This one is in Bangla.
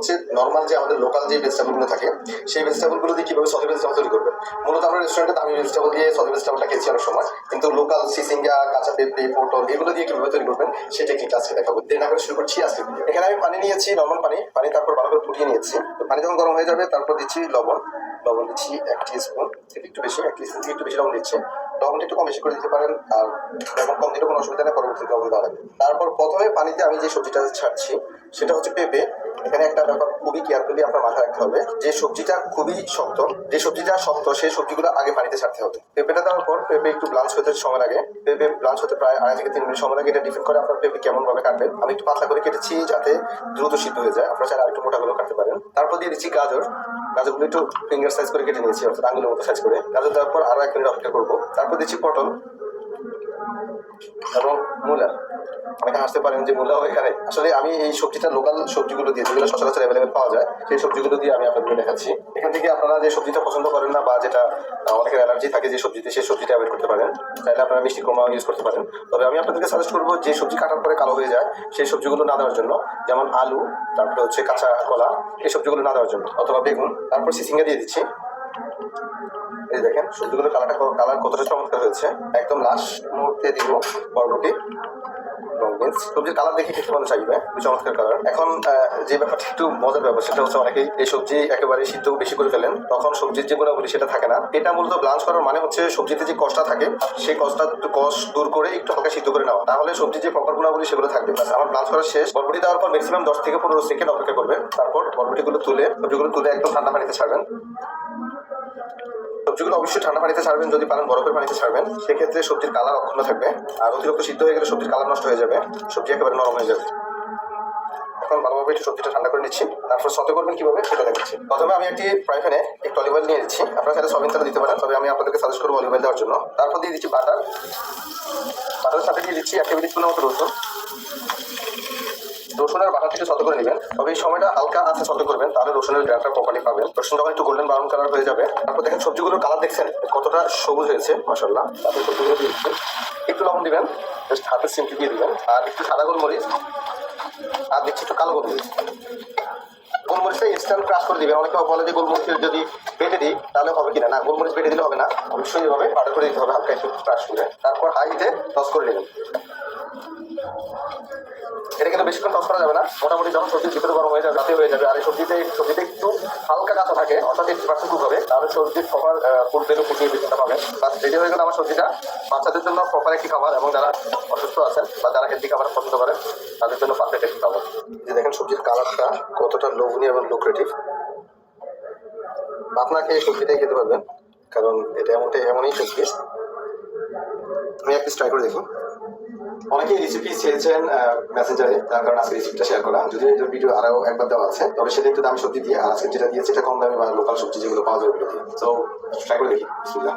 হচ্ছে নর্মাল যে আমাদের লোকাল যে ভেজিটেবলগুলো থাকে সেই ভেজিটেবলগুলো দিয়ে কিভাবে সলি ভেজিটেবল তৈরি করবেন। মূলত আমরা রেস্টুরেন্টে দামি ভেজিটেবল দিয়ে সলি ভেজিটেবলটা খেয়েছি অনেক সময়, কিন্তু লোকাল সিসিঙ্গা, কাঁচা পেঁপে, পটল এগুলো দিয়ে কিভাবে তৈরি করবেন সেই টেকনিকটা আজকে দেখাবো। দেরি না করে শুরু করছি আজকে। এখানে আমি পানি নিয়েছি, নর্মাল পানি তারপর ভালো করে ফুটিয়ে নিয়েছি। পানি যখন গরম হয়ে যাবে তারপর দিচ্ছি লবণ দিচ্ছি 1 টিস্পুন থেকে একটু বেশি, 1 টিস্পুন থেকে একটু বেশি লবণ দিচ্ছি। লবণটা একটু কম বেশি করে দিতে পারেন, আর লবণ কম দিলে কোনো অসুবিধা নেই, পরবর্তীতে লবণ দেওয়া লাগবে। তারপর প্রথমে পানিতে আমি যে সবজিটা ছাড়ছি সেটা হচ্ছে পেঁপে। এখানে একটা ব্যাপার খুবই কেয়ারফুলি আপনার মাথায় রাখতে হবে, যে সবজিটা খুবই শক্ত, সেই সবজিগুলো আগে পানিতে ছাড়তে হবে। পেঁপেটা দেওয়ার পর পেঁপে একটু ব্লাঞ্চ হতে সময় লাগে, পেঁপে ব্লাঞ্চ হতে প্রায় 2.5 থেকে 3 মিনিট সময় লাগে। এটা ডিপেন্ড করে আপনার পেঁপে কেমন ভাবে কাটবেন। আমি একটু পাতলা করে কেটেছি যাতে দ্রুত সিদ্ধ হয়ে যায়, আপনারা চাইলে আরেকটু মোটা করে কাটতে পারেন। তারপর দিয়ে দিচ্ছি গাজরগুলো একটু ফিঙ্গার সাইজ করে কেটে নিয়েছি, অর্থাৎ আঙুলের মতো সাইজ করে। গাজর দেওয়ার পর আরো 1 মিনিট অপেক্ষা করবো। তারপর দিচ্ছি পটল এবং মূলা। অনেকে হাসতে পারেন যে মূলাও এখানে, আসলে আমি এই সবজিটা লোকাল সবজিগুলো দিয়ে, যেগুলো সচরাচর অ্যাভেলেবেল পাওয়া যায়, সেই সবজিগুলো দিয়ে আমি আপনাদের দেখাচ্ছি। এখান থেকে আপনারা যে সবজিটা পছন্দ করেন না বা যেটা অনেকের অ্যালার্জি থাকে যে সবজিতে, সেই সবজিটা অ্যাভয়েড করতে পারেন। চাইলে আপনারা মিষ্টি কুমড়া ইউজ করতে পারেন। তবে আমি আপনাদেরকে সাজেস্ট করবো যে সবজি কাটার পরে কালো হয়ে যায় সেই সবজিগুলো না দেওয়ার জন্য, যেমন আলু, তারপরে হচ্ছে কাঁচা কলা, এই সবজিগুলো না দেওয়ার জন্য, অথবা বেগুন। তারপর সিসিঙ্গা দিয়ে দিচ্ছি। এই দেখেন সবজিগুলো কালার কতটা চমৎকার হয়েছে। একদম লাস্ট মুহূর্তে দিব বরবটি। সবজির কালার দেখে খেতে ভালো চাইবে, চমৎকার কালার। এখন যে ব্যাপারটা একটু মজার ব্যাপার সেটা হচ্ছে অনেকেই এই সবজি একেবারে সিদ্ধ বেশি করে ফেলেন, তখন সবজির যে গুণাবলী সেটা থাকে না। এটা মূলত ব্লাঞ্চ করার মানে হচ্ছে সবজিতে যে কষটা থাকে সেই কষ দূর করে একটু হালকা সিদ্ধ করে নেওয়া, তাহলে সবজির যে প্রপার গুণাবলী সেগুলো থাকবে। আমার ব্লাঞ্চ করা শেষ। বরবটি দেওয়ার পর ম্যাক্সিমাম 10 থেকে 15 সেকেন্ড অপেক্ষা করবেন। তারপর সবজিগুলো তুলে একদম ঠান্ডা পানিতে ছাড়বেন। সবজিগুলো অবশ্যই ঠান্ডা পানিতে ছাড়বেন, যদি পারেন বরফের পানিতে ছাড়বেন। সেক্ষেত্রে সবজির কালার অক্ষুণ্ণ থাকবে, আর অতিরিক্ত সিদ্ধ হয়ে গেলে সবজির কালার নষ্ট হয়ে যাবে, সবজি একেবারে নরম হয়ে যাবে। এখন ভালোভাবে একটু সবজিটা ঠান্ডা করে নিচ্ছি, তারপর সতে করবেন কিভাবে সেটা দেখাচ্ছি। প্রথমে আমি একটি ফ্রাই প্যানে একটু অলিভ অয়েল নিয়ে নিচ্ছি। আপনারা চাইলে সয়াবিন তেল দিতে পারেন, তবে আমি আপনাদেরকে সাজেস্ট করবো অলিভ অয়েল দেওয়ার জন্য। তারপর দিয়ে দিচ্ছি বাটারের সাথে দিয়ে দিচ্ছি 1 টেবিল স্পুনের মতো রসুনের বাটা থেকে সতে করে নেবেন। তবে এই সময়টা হালকা আছে সতে করবেন, তাহলে রসুনের গ্রানটা প্রপারলি পাবেন। রসুন যখন একটু গোল্ডেন ব্রাউন কালার হয়ে যাবে, তারপর দেখেন সবজিগুলোর কালার দেখছেন কতটা সবুজ হয়েছে, মাশাআল্লাহ। তারপর সবজিগুলো দিয়ে দিচ্ছি, একটু লবণ দিবেন, জাস্ট হাতের সিমটি দিয়ে দিবেন, আর একটু সাদা গোলমরিচ, আর দিচ্ছি একটু কালো গোলমরিচ। গোলমরিচটা ইনস্ট্যান্ট ক্রাশ করে দিবেন। অনেকে বলে যে গোলমরিচ যদি বেটে দিই তাহলে হবে কিনা, না, গোলমরিচ বেটে দিলে হবে না, অবশ্যই এভাবে পাউডার করে দিতে হবে, হালকা একটু ক্রাশ করে। তারপর হাই হিটে টস করে নেবেন। এটা কিন্তু বেশিক্ষণ টস করা যাবে না, মোটামুটি যখন সবজির ভিতরে গরম হয়ে যাবে রাতে হয়ে যাবে। আর এই সবজিতে একটু হালকা কাঁচা থাকে, অর্থাৎ 80% কুক হবে, তাহলে সবজির প্রপার ফুড ভ্যালু ফুটিয়ে ভিতরটা পাবেন। বাস রেডি হয়ে গেল আমার সবজিটা। বাচ্চাদের জন্য প্রপার একটি খাবার, এবং যারা অসুস্থ আছেন বা যারা হেলদি খাবার পছন্দ করেন তাদের জন্য পারফেক্ট একটি খাবার। যে দেখেন সবজির কালারটা কতটা লোভনীয় এবং লুক্রেটিভ। আপনাকে এই সবজিটাই খেতে পারবেন, কারণ এটা এমনই সবজি। আমি এক পিস ট্রাই করে দেখি। অনেকেই রেসিপি চেয়েছেন মেসেঞ্জারে, তার কারণে আজকে রেসিপিটা শেয়ার করা। যদি ভিডিও আরো একবার দেওয়া আছে, তবে সেটা একটু দামি সবজি দিয়ে, আর আজকে যেটা দিয়েছে এটা কম দামি বা লোকাল সবজি যেগুলো পাওয়া যায় ওগুলো দিয়ে। তো ট্রাই করে দেখি। বিসমিল্লাহ।